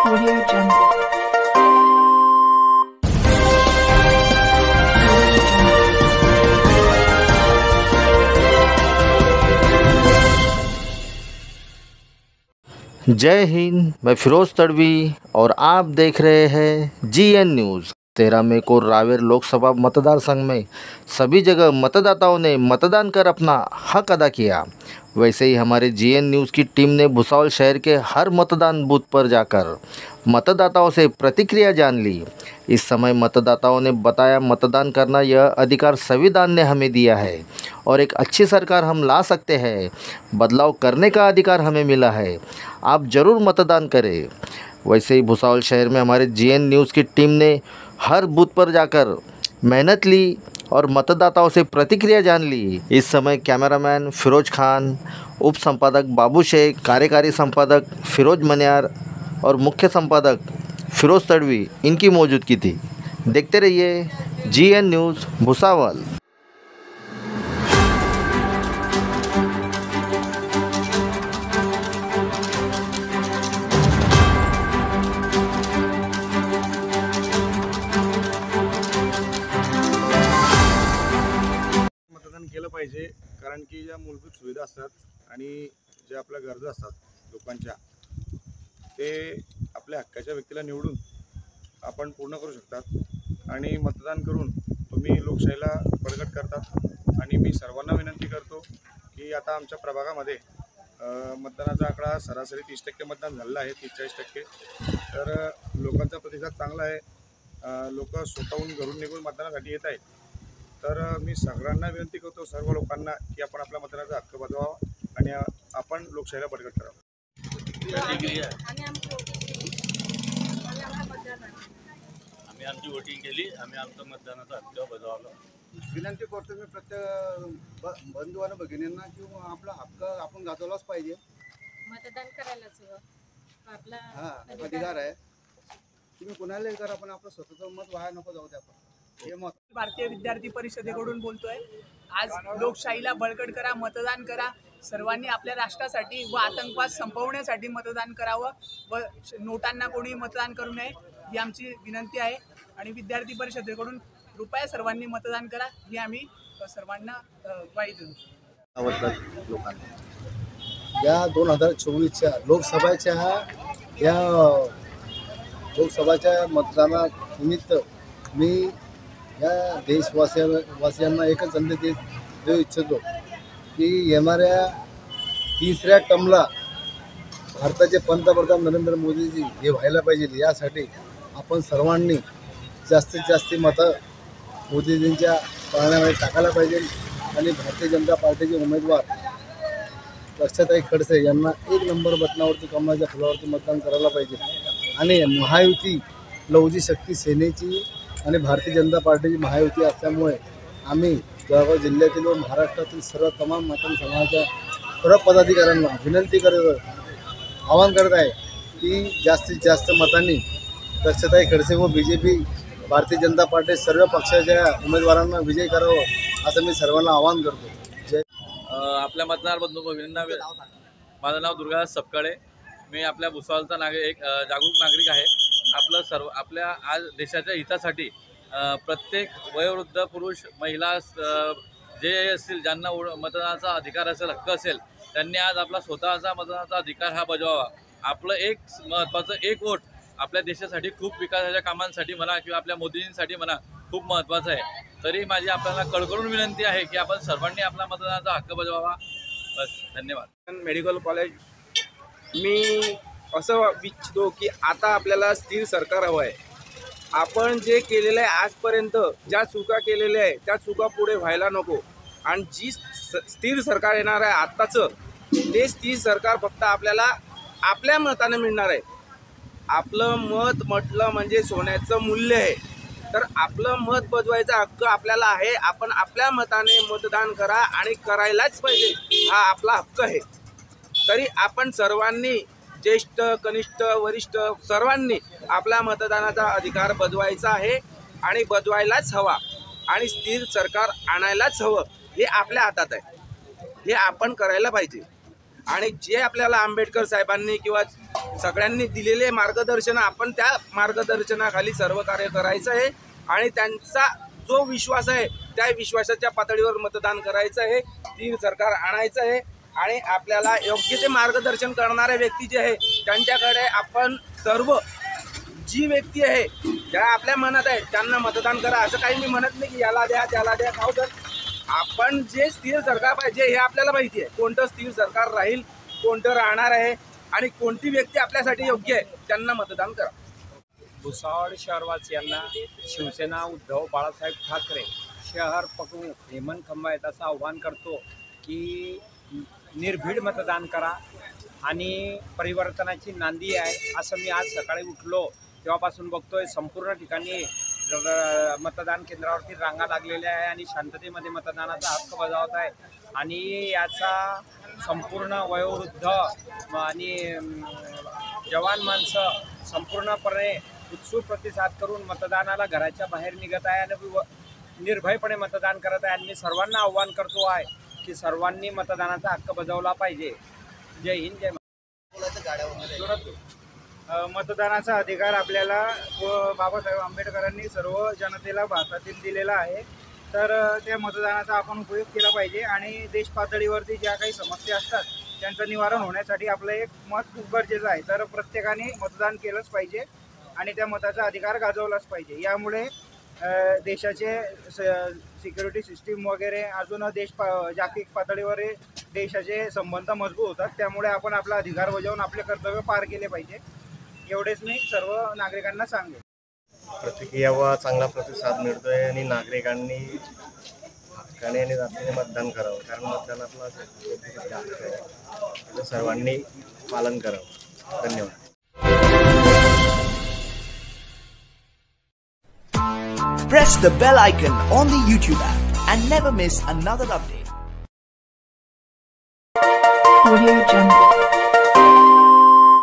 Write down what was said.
Audio Jungle. जय हिंद। मैं फिरोज तड़वी और आप देख रहे हैं जीएन न्यूज़। 13 मई को रावेर लोकसभा मतदार संघ में सभी जगह मतदाताओं ने मतदान कर अपना हक अदा किया। वैसे ही हमारे जीएन न्यूज़ की टीम ने भुसावल शहर के हर मतदान बूथ पर जाकर मतदाताओं से प्रतिक्रिया जान ली। इस समय मतदाताओं ने बताया, मतदान करना यह अधिकार संविधान ने हमें दिया है और एक अच्छी सरकार हम ला सकते हैं। बदलाव करने का अधिकार हमें मिला है, आप ज़रूर मतदान करें। वैसे ही भुसावल शहर में हमारे जीएन न्यूज़ की टीम ने हर बूथ पर जाकर मेहनत ली और मतदाताओं से प्रतिक्रिया जान ली। इस समय कैमरामैन फिरोज खान, उप संपादक बाबू शेख, कार्यकारी संपादक फिरोज मनियार और मुख्य संपादक फिरोज तड़वी इनकी मौजूदगी थी। देखते रहिए जीएन न्यूज़ भुसावल। मतदान केलं पाहिजे, कारण की ज्या मूलभूत सुविधा असतात आणि जे आपल्या गरजा असतात लोकांच्या, ते आपल्या हक्काच्या व्यक्तीला निवडून आपण पूर्ण करू शकतात आणि मतदान करून तुम्ही लोकशाहीला बळकट करतात। आणि मी सर्वांना विनंती करतो की आता आमच्या प्रभागामध्ये मतदानाचा आकडा सरासरी 30% मतदान झालेलं आहे, 30-40%। तर लोकांचा प्रतिसाद चांगला आहे, लोक स्वतःहून घरून निघून मतदानासाठी येत आहेत। तर मी सगळ्यांना विनंती करतो, सर्व लोकांना, की आपण आपल्या मतदानाचा हक्क बजावावा आणि आपण लोकशाहीला बळकट करावं। आम्ही आमची वोटिंग केली, आम्ही आमचा मतदानाचा हक्क बजावला। विनंती करतो मी प्रत्येक बंधू आणि भगिनींना की आपला हक्क आपण गाजवलाच पाहिजे। मतदान करायलाच हवं, आपला अधिकार आहे। तुम्ही कुणालाही करा, पण आपलं स्वतःचं मत वाया नको जाऊ द्या। हे मत भारतीय विद्यार्थी परिषदेकडून बोलतोय। आज लोकशाहीला बळकट करा, मतदान करा, सर्वांनी आपल्या राष्ट्रासाठी व आतंकवाद संपवण्यासाठी मतदान करावं व नोटांना कोणी मतदान करू नये ही आमची विनंती आहे। आणि विद्यार्थी परिषदेकडून कृपया सर्वांनी मतदान करा ही आम्ही सर्वांना ग्वाही देतो। या 2024च्या लोकसभाच्या मतदानानिमित्त मी या देशवासियांना एकच संदेश देऊ इच्छितो की येणाऱ्या 3ऱ्या टर्मला भारताचे पंतप्रधान नरेंद्र मोदीजी हे व्हायला पाहिजे। यासाठी आपण सर्वांनी जास्तीत जास्त मतं मोदीजींच्या पाळण्यामध्ये टाकायला पाहिजे आणि भारतीय जनता पार्टीचे उमेदवार रक्षाताई खडसे यांना 1 नंबर बटनावरती, कमळाच्या फुलावरती मतदान करायला पाहिजे। आणि महायुती लवजी शक्ती सेनेची आणि भारतीय जनता पार्टीची महायुती असल्यामुळे आम्ही जळगाव जिल्ह्यातील व महाराष्ट्रातील सर्व तमाम मातंग समाजाच्या सर्व पदाधिकाऱ्यांना विनंती आवाहन करत आहे की जास्तीत जास्त मतांनी रक्षाताई खडसे व BJP भारतीय जनता पार्टी सर्व पक्षाच्या उमेदवारांना विजयी करावं असं मी सर्वांना आवाहन करतो। जय आपल्या मतदार बंधूंना माझं नाव दुर्गादास सपकाळे, मी आपल्या भुसावळचा एक जागरूक नागरिक आहे। आपल्या आज देशाच्या हितासाठी प्रत्येक वयोवृद्ध पुरुष, महिला जे असतील, ज्यांना मतदानाचा अधिकार असेल, हक्क असेल, त्यांनी आज आपला स्वतःचा मतदानाचा अधिकार हा बजावावा। आपलं एक महत्त्वाचं एक वोट आपल्या देशासाठी, खूप विकासाच्या कामांसाठी म्हणा किंवा आपल्या मोदींसाठी म्हणा, खूप महत्त्वाचं आहे। तरी माझी आपल्याला कळकळून विनंती आहे की आपण सर्वांनी आपला मतदानाचा हक्क बजावावा। बस, धन्यवाद। मेडिकल कॉलेज, मी असं इच्छितो की आता आपल्याला स्थिर सरकार हवं आहे। आपण जे केलेलं आहे आजपर्यंत, ज्या चुका केलेल्या आहे त्या चुका पुढे व्हायला नको। आणि जी स्थिर सरकार येणार आहे आत्ताचं, ते स्थिर सरकार फक्त आपल्याला आपल्या मताने मिळणार आहे। आपलं मत म्हटलं म्हणजे सोन्याचं मूल्य आहे, तर आपलं मत बजवायचा हक्क आपल्याला आहे। आपण आपल्या मताने मतदान करा आणि करायलाच पाहिजे, हा आपला हक्क आहे। तरी आपण सर्वांनी, ज्येष्ठ, कनिष्ठ, वरिष्ठ, सर्वांनी आपला मतदानाचा अधिकार बजवायचा आहे आणि बजवायलाच हवा आणि स्थिर सरकार आणायलाच हवं। हे आपल्या हातात आहे, हे आपण करायला पाहिजे। आणि जे आपल्याला आंबेडकर साहेबांनी किंवा सगळ्यांनी दिलेले मार्गदर्शन आपण त्या मार्गदर्शनाखाली सर्व कार्य करायचं आहे आणि त्यांचा जो विश्वास आहे त्या विश्वासाच्या पातळीवर मतदान करायचं आहे, स्थिर सरकार आणायचं आहे आणि आपल्याला योग्य ते मार्गदर्शन करणारे व्यक्ती जे आहे त्यांच्याकडे आपण सर्व जी व्यक्ती आहे ज्या आपल्या मनात आहे त्यांना मतदान करा. असं काही मी म्हणत नाही की याला द्या त्याला द्या खाऊ तर आपण जे स्थिर सरकार पाहिजे हे आपल्याला माहिती आहे, कोणतं स्थिर सरकार राहील, कोणतं राहणार आहे आणि कोणती व्यक्ती आपल्यासाठी योग्य आहे त्यांना मतदान करा. भुसावळ शहरवासियांना शिवसेना उद्धव बाळासाहेब ठाकरे शहर प्रमुख हेमंत खंबाळेत असं आव्हान करतो की निर्भीड मतदान करा आणि परिवर्तनाची नांदी आहे. असं मी आज सकाळी उठलो तेव्हापासून बघतोय संपूर्ण ठिकाणी मतदान केंद्रावरती रांगा लागलेल्या आहे आणि शांततेमध्ये मतदानाचा हक्क बजावत आहे आणि याचा संपूर्ण वयोवृद्ध आणि जवान माणसं संपूर्णपणे उत्सुक प्रतिसाद करून मतदानाला घराच्या बाहेर निघत आहे आणि निर्भयपणे मतदान करत आहे. आणि मी सर्वांना आव्हान करतो आहे की सर्वांनी मतदानाचा हक्क बजावला पाहिजे. जय हिंद, जय महाराष्ट्र. मतदानाचा अधिकार आपल्याला बाबासाहेब आंबेडकरांनी सर्व जनतेला भारतातील दिलेला आहे, तर त्या मतदानाचा आपण उपयोग केला पाहिजे आणि देश पातळीवरती ज्या काही समस्या असतात त्यांचं निवारण होण्यासाठी आपलं एक मत खूप गरजेचं आहे. तर प्रत्येकाने मतदान केलंच पाहिजे आणि त्या मताचा अधिकार गाजवलाच पाहिजे. यामुळे देशाचे सिक्युरिटी सिस्टीम वगैरे अजून जागतिक पातळीवर देशाचे संबंध मजबूत होतात. त्यामुळे आपण आपला अधिकार बजावून आपले कर्तव्य पार केले पाहिजे, एवढेच मी सर्व नागरिकांना सांगेन. प्रतिक्रिया व चांगला प्रतिसाद मिळतोय आणि नागरिकांनी हक्काने आणि जातीने मतदान करावं, कारण मतदान आपलं त्याचं सर्वांनी पालन करावं. धन्यवाद. Press the bell icon on the YouTube app and never miss another update. Audio Jungle.